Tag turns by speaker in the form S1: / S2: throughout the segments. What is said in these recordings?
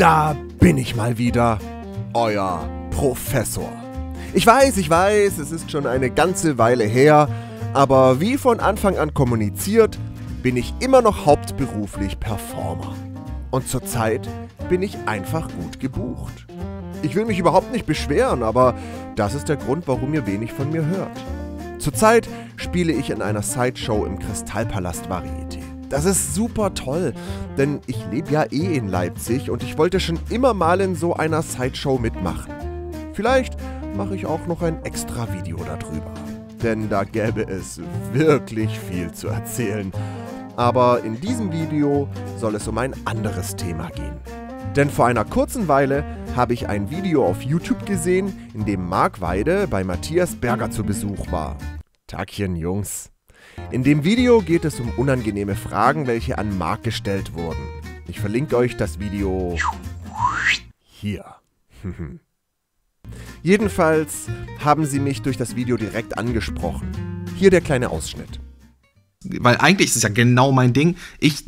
S1: Da bin ich mal wieder, euer Professor. Ich weiß, es ist schon eine ganze Weile her, aber wie von Anfang an kommuniziert, bin ich immer noch hauptberuflich Performer. Und zurzeit bin ich einfach gut gebucht. Ich will mich überhaupt nicht beschweren, aber das ist der Grund, warum ihr wenig von mir hört. Zurzeit spiele ich in einer Sideshow im Kristallpalast Varieté. Das ist super toll, denn ich lebe ja eh in Leipzig und ich wollte schon immer mal in so einer Sideshow mitmachen. Vielleicht mache ich auch noch ein extra Video darüber, denn da gäbe es wirklich viel zu erzählen. Aber in diesem Video soll es um ein anderes Thema gehen. Denn vor einer kurzen Weile habe ich ein Video auf YouTube gesehen, in dem Mark Weide bei Matthias Berger zu Besuch war. Tagchen, Jungs. In dem Video geht es um unangenehme Fragen, welche an Mark gestellt wurden. Ich verlinke euch das Video hier. Jedenfalls haben sie mich durch das Video direkt angesprochen. Hier der kleine Ausschnitt.
S2: Weil eigentlich ist es ja genau mein Ding.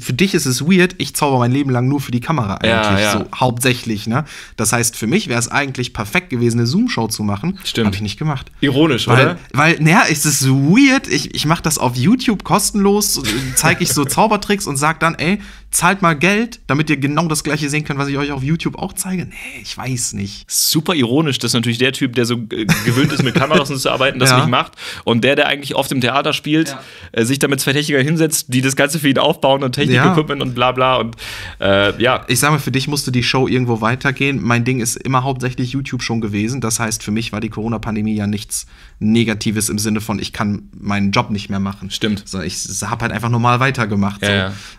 S2: Für dich ist es weird, ich zauber mein Leben lang nur für die Kamera eigentlich,
S3: ja.
S2: so hauptsächlich, ne? Das heißt, für mich wäre es eigentlich perfekt gewesen, eine Zoom-Show zu machen.
S3: Stimmt.
S2: Habe ich nicht gemacht.
S3: Ironisch, oder?
S2: Weil, naja, es ist weird, ich mache das auf YouTube kostenlos, zeige ich so Zaubertricks und sag dann, ey, zahlt mal Geld, damit ihr genau das gleiche sehen könnt, was ich euch auf YouTube auch zeige. Nee, ich weiß nicht.
S3: Super ironisch, das ist natürlich der Typ, der so gewöhnt ist, mit Kameras zu arbeiten, das nicht macht. Und der eigentlich oft im Theater spielt, sich damit zwei Techniker hinsetzt, die das Ganze für ihn aufbauen und Technik-Equipment und bla bla und
S2: Ich sag mal, für dich musste die Show irgendwo weitergehen. Mein Ding ist immer hauptsächlich YouTube schon gewesen. Das heißt, für mich war die Corona-Pandemie ja nichts Negatives im Sinne von, ich kann meinen Job nicht mehr machen.
S3: Stimmt.
S2: So, ich habe halt einfach normal weitergemacht.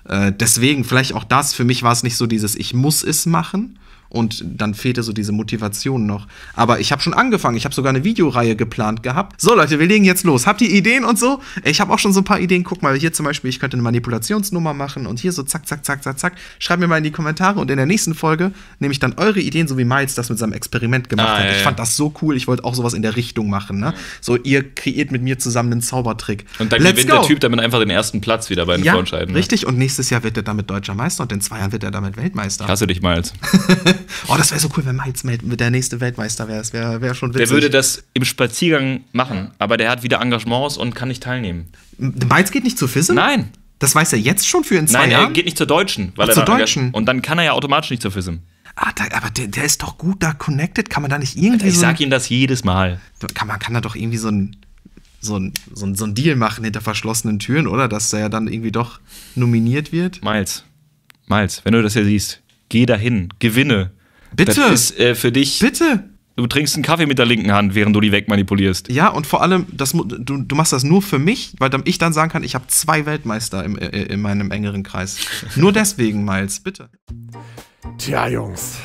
S2: Deswegen, vielleicht auch das, für mich war es nicht so dieses, ich muss es machen. Und dann fehlte so diese Motivation noch. Aber ich habe schon angefangen. Ich habe sogar eine Videoreihe geplant gehabt. So, Leute, wir legen jetzt los. Habt ihr Ideen und so? Ich habe auch schon so ein paar Ideen. Guck mal, hier zum Beispiel, ich könnte eine Manipulationsnummer machen. Und hier so zack, zack, zack, zack, zack. Schreibt mir mal in die Kommentare. Und in der nächsten Folge nehme ich dann eure Ideen, so wie Miles das mit seinem Experiment gemacht hat. Ich fand das so cool. Ich wollte auch sowas in der Richtung machen. Ne? So, ihr kreiert mit mir zusammen einen Zaubertrick.
S3: Und dann gewinnt der Typ damit einfach den ersten Platz wieder bei den Vorentscheiden.
S2: Ja, richtig. Und nächstes Jahr wird er damit Deutscher Meister. Und in 2 Jahren wird er damit Weltmeister.
S3: Ich hasse dich, Miles.
S2: Oh, das wäre so cool, wenn Miles der nächste Weltmeister wäre. Das wäre schon witzig.
S3: Der würde das im Spaziergang machen, aber der hat wieder Engagements und kann nicht teilnehmen.
S2: Miles geht nicht zur FISM?
S3: Nein.
S2: Das weiß er jetzt schon für in 2 Jahren?
S3: Nein, er geht nicht zur Deutschen. Weil
S2: zur Deutschen?
S3: Und dann kann er ja automatisch nicht zur FISM.
S2: Aber der ist doch gut da connected. Kann man da nicht irgendwie
S3: Ich sag ihm das jedes Mal.
S2: Kann da doch irgendwie so ein Deal machen hinter verschlossenen Türen, oder? Dass er ja dann irgendwie doch nominiert wird?
S3: Miles, wenn du das hier siehst, geh dahin, gewinne.
S2: Bitte.
S3: Das ist für dich.
S2: Bitte.
S3: Du trinkst einen Kaffee mit der linken Hand, während du die wegmanipulierst.
S2: Ja, und vor allem, du machst das nur für mich, weil ich dann sagen kann, ich habe 2 Weltmeister in meinem engeren Kreis. Nur deswegen, Miles, bitte.
S1: Tja, Jungs.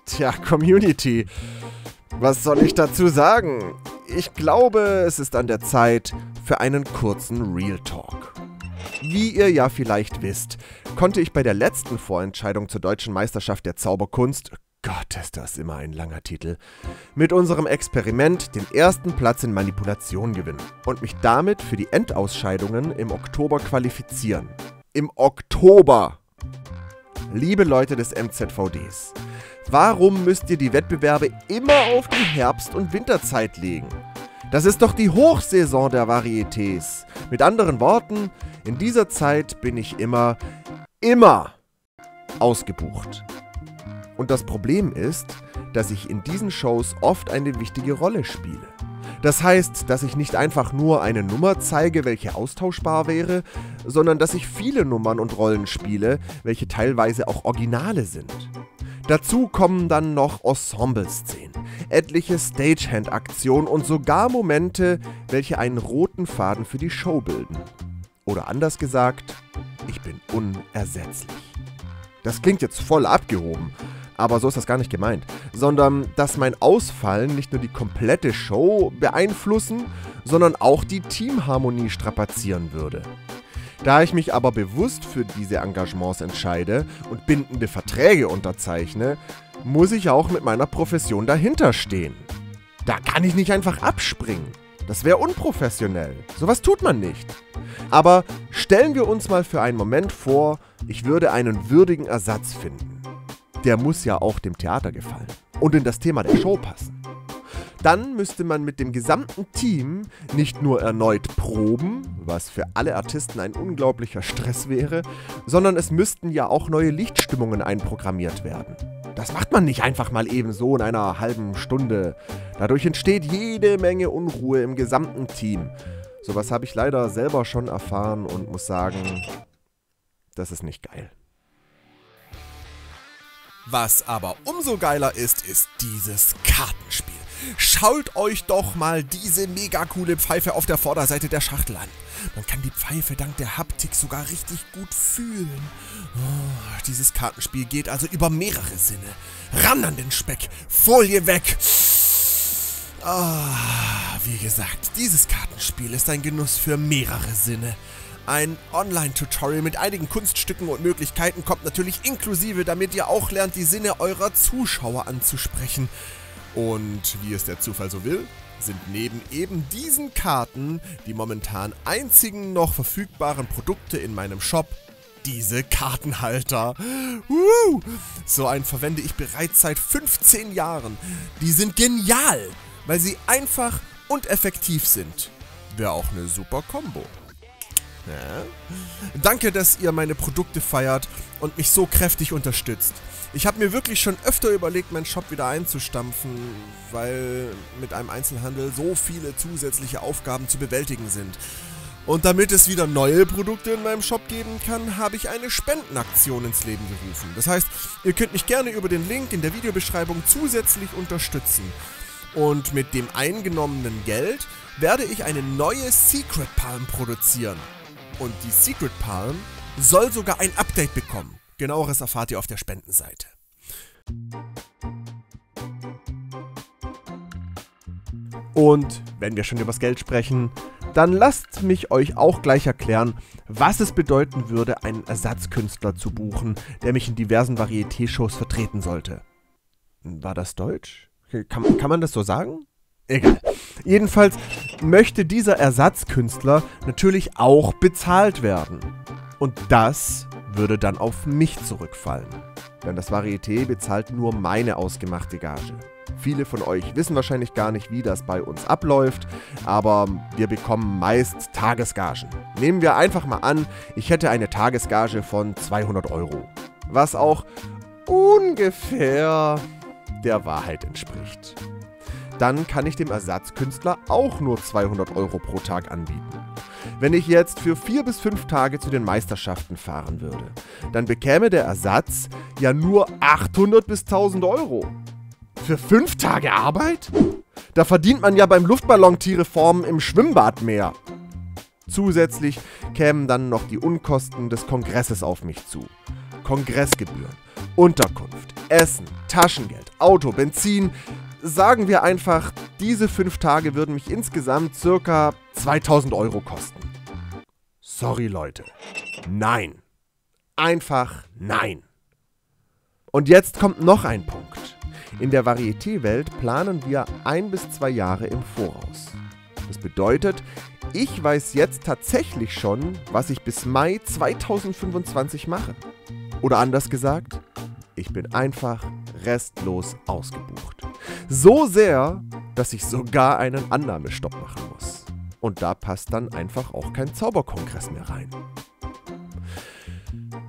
S1: Tja, Community. Was soll ich dazu sagen? Ich glaube, es ist an der Zeit für einen kurzen Real Talk. Wie ihr ja vielleicht wisst, konnte ich bei der letzten Vorentscheidung zur Deutschen Meisterschaft der Zauberkunst, Gott, ist das immer ein langer Titel, mit unserem Experiment den ersten Platz in Manipulation gewinnen und mich damit für die Endausscheidungen im Oktober qualifizieren. Im Oktober! Liebe Leute des MZVDs, warum müsst ihr die Wettbewerbe immer auf die Herbst- und Winterzeit legen? Das ist doch die Hochsaison der Varietés. Mit anderen Worten, in dieser Zeit bin ich immer ausgebucht. Und das Problem ist, dass ich in diesen Shows oft eine wichtige Rolle spiele. Das heißt, dass ich nicht einfach nur eine Nummer zeige, welche austauschbar wäre, sondern dass ich viele Nummern und Rollen spiele, welche teilweise auch Originale sind. Dazu kommen dann noch Ensemble-Szenen, etliche Stagehand-Aktionen und sogar Momente, welche einen roten Faden für die Show bilden. Oder anders gesagt, ich bin unersetzlich. Das klingt jetzt voll abgehoben, aber so ist das gar nicht gemeint, sondern dass mein Ausfallen nicht nur die komplette Show beeinflussen, sondern auch die Teamharmonie strapazieren würde. Da ich mich aber bewusst für diese Engagements entscheide und bindende Verträge unterzeichne, muss ich auch mit meiner Profession dahinter stehen. Da kann ich nicht einfach abspringen. Das wäre unprofessionell. Sowas tut man nicht. Aber stellen wir uns mal für einen Moment vor, ich würde einen würdigen Ersatz finden. der muss ja auch dem Theater gefallen und in das Thema der Show passen. Dann müsste man mit dem gesamten Team nicht nur erneut proben, was für alle Artisten ein unglaublicher Stress wäre, sondern es müssten ja auch neue Lichtstimmungen einprogrammiert werden. Das macht man nicht einfach mal eben so in einer halben Stunde. Dadurch entsteht jede Menge Unruhe im gesamten Team. Sowas habe ich leider selber schon erfahren und muss sagen, das ist nicht geil. Was aber umso geiler ist dieses Kartenspiel. Schaut euch doch mal diese mega coole Pfeife auf der Vorderseite der Schachtel an. Man kann die Pfeife dank der Haptik sogar richtig gut fühlen. Oh, dieses Kartenspiel geht also über mehrere Sinne. Ran an den Speck, Folie weg. Wie gesagt, dieses Kartenspiel ist ein Genuss für mehrere Sinne. Ein Online-Tutorial mit einigen Kunststücken und Möglichkeiten kommt natürlich inklusive, damit ihr auch lernt, die Sinne eurer Zuschauer anzusprechen. Und wie es der Zufall so will, sind neben eben diesen Karten die momentan einzigen noch verfügbaren Produkte in meinem Shop diese Kartenhalter. So einen verwende ich bereits seit 15 Jahren. Die sind genial, weil sie einfach und effektiv sind. Wäre auch eine super Kombo. Ja. Danke, dass ihr meine Produkte feiert und mich so kräftig unterstützt. Ich habe mir wirklich schon öfter überlegt, meinen Shop wieder einzustampfen, weil mit einem Einzelhandel so viele zusätzliche Aufgaben zu bewältigen sind. Und damit es wieder neue Produkte in meinem Shop geben kann, habe ich eine Spendenaktion ins Leben gerufen. Das heißt, ihr könnt mich gerne über den Link in der Videobeschreibung zusätzlich unterstützen. Und mit dem eingenommenen Geld werde ich eine neue Secret Palm produzieren. Und die Secret Palm soll sogar ein Update bekommen. Genaueres erfahrt ihr auf der Spendenseite. Und wenn wir schon übers Geld sprechen, dann lasst mich euch auch gleich erklären, was es bedeuten würde, einen Ersatzkünstler zu buchen, der mich in diversen Varieté-Shows vertreten sollte. War das Deutsch? Kann man das so sagen? Egal. Jedenfalls möchte dieser Ersatzkünstler natürlich auch bezahlt werden. Und das würde dann auf mich zurückfallen. Denn das Varieté bezahlt nur meine ausgemachte Gage. Viele von euch wissen wahrscheinlich gar nicht, wie das bei uns abläuft, aber wir bekommen meist Tagesgagen. Nehmen wir einfach mal an, ich hätte eine Tagesgage von 200 €, was auch ungefähr der Wahrheit entspricht. Dann kann ich dem Ersatzkünstler auch nur 200 € pro Tag anbieten. Wenn ich jetzt für 4 bis 5 Tage zu den Meisterschaften fahren würde, dann bekäme der Ersatz ja nur 800 bis 1000 €. Für 5 Tage Arbeit? Da verdient man ja beim Luftballontiere-Formen im Schwimmbad mehr. Zusätzlich kämen dann noch die Unkosten des Kongresses auf mich zu. Kongressgebühren, Unterkunft, Essen, Taschengeld, Auto, Benzin. Sagen wir einfach, diese 5 Tage würden mich insgesamt ca. 2000 € kosten. Sorry Leute. Nein. Einfach nein. Und jetzt kommt noch ein Punkt. In der Varieté-Welt planen wir 1 bis 2 Jahre im Voraus. Das bedeutet, ich weiß jetzt tatsächlich schon, was ich bis Mai 2025 mache. Oder anders gesagt, ich bin einfach restlos ausgebucht. So sehr, dass ich sogar einen Annahmestopp machen muss. Und da passt dann einfach auch kein Zauberkongress mehr rein.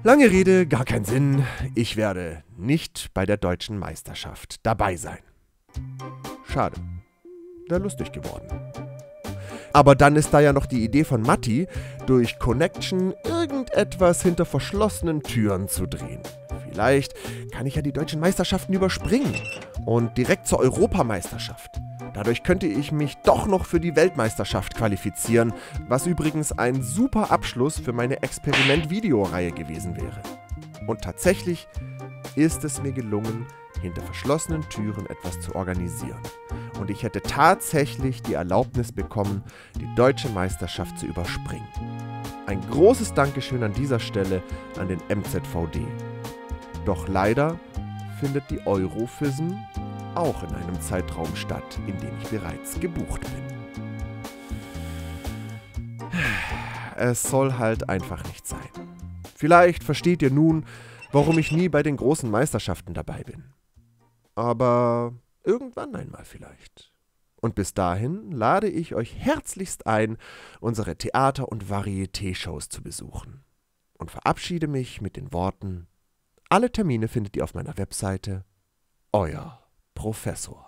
S1: Lange Rede, gar kein Sinn. Ich werde nicht bei der deutschen Meisterschaft dabei sein. Schade. Wäre lustig geworden. Aber dann ist da ja noch die Idee von Matti, durch Connection irgendetwas hinter verschlossenen Türen zu drehen. Vielleicht kann ich ja die deutschen Meisterschaften überspringen und direkt zur Europameisterschaft. Dadurch könnte ich mich doch noch für die Weltmeisterschaft qualifizieren, was übrigens ein super Abschluss für meine Experiment-Videoreihe gewesen wäre. Und tatsächlich ist es mir gelungen, hinter verschlossenen Türen etwas zu organisieren. Und ich hätte tatsächlich die Erlaubnis bekommen, die deutsche Meisterschaft zu überspringen. Ein großes Dankeschön an dieser Stelle an den MZVD. Doch leider findet die Eurofism auch in einem Zeitraum statt, in dem ich bereits gebucht bin. Es soll halt einfach nicht sein. Vielleicht versteht ihr nun, warum ich nie bei den großen Meisterschaften dabei bin. Aber irgendwann einmal vielleicht. Und bis dahin lade ich euch herzlichst ein, unsere Theater- und Varieté-Shows zu besuchen. Und verabschiede mich mit den Worten: Alle Termine findet ihr auf meiner Webseite. Euer Professor.